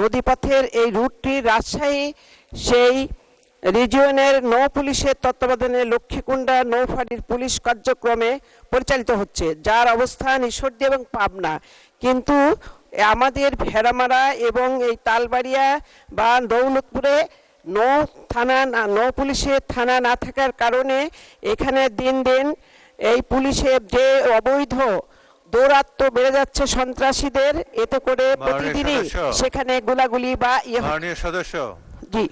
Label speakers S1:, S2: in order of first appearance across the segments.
S1: নদীপথের এই রুটটি রাজশাহী সেই রিজিয়নের নৌ পুলিশের তত্ত্বাবধানে লক্ষ্মীকুণ্ডা নৌফাঁড়ির পুলিশ কার্যক্রমে পরিচালিত হচ্ছে, যার অবস্থান ঈশ্বরদী এবং পাবনা। কিন্তু আমাদের ভেড়ামারা এবং এই তালবাড়িয়া বা দৌলতপুরে নৌ পুলিশের থানা না থাকার কারণে এখানে দিন দিন এই পুলিশের যে অবৈধ দৌরাত্ম্য বেড়ে যাচ্ছে সন্ত্রাসীদের, এতে করে প্রতিদিনই সেখানে গোলাগুলি বা
S2: মাননীয় সদস্য,
S1: জি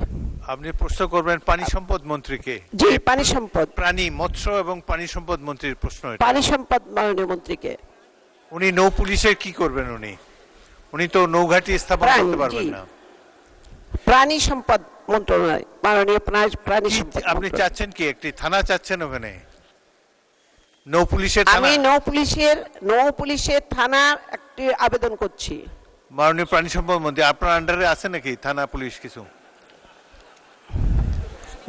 S2: আপনি প্রশ্ন করবেন পানি সম্পদ মন্ত্রীকে।
S1: জি, পানি সম্পদ,
S2: প্রাণী, মৎস্য এবং পানি সম্পদ মন্ত্রীর প্রশ্ন।
S1: পানি সম্পদ মাননীয় মন্ত্রীকে।
S2: উনি নৌ পুলিশের কি করবেন? উনি তো নৌঘাটি স্থাপন করতে পারবেন না।
S1: প্রাণী সম্পদ মন্ত্রণালয়, মাননীয় প্রাণী সম্পদ।
S2: আপনি চাচ্ছেন কি একটি থানা চাচ্ছেন ওখানে? নৌ পুলিশের থানা?
S1: আমি নৌ পুলিশের থানা একটি আবেদন করছি।
S2: মাননীয় প্রাণী সম্পদ মন্ত্রী, আপনার আন্ডারে আছে নাকি থানা পুলিশ কিছু?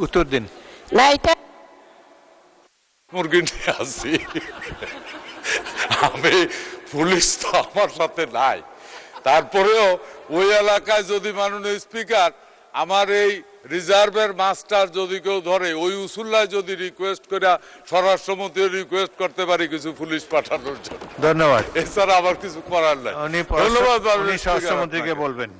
S2: উত্তর দিন।
S1: না, এটা
S3: মুরগি নিয়ে আসি আমি, পুলিশ তো আমার সাথে নাই, তারপরেও ওই এলাকায় যদি মাননীয় স্পিকার আমার এই রিজার্ভের মাস্টার যদি কেউ ধরে, ওই উসুল্লায় যদি রিকোয়েস্ট করে স্বরাষ্ট্রমন্ত্রী রিকোয়েস্ট করতে পারি কিছু পুলিশ পাঠানোর জন্য।
S2: ধন্যবাদ।
S3: এছাড়া আবার কিছু করার নাই।
S2: ধন্যবাদ। স্বরাষ্ট্রমন্ত্রীকে বলবেন।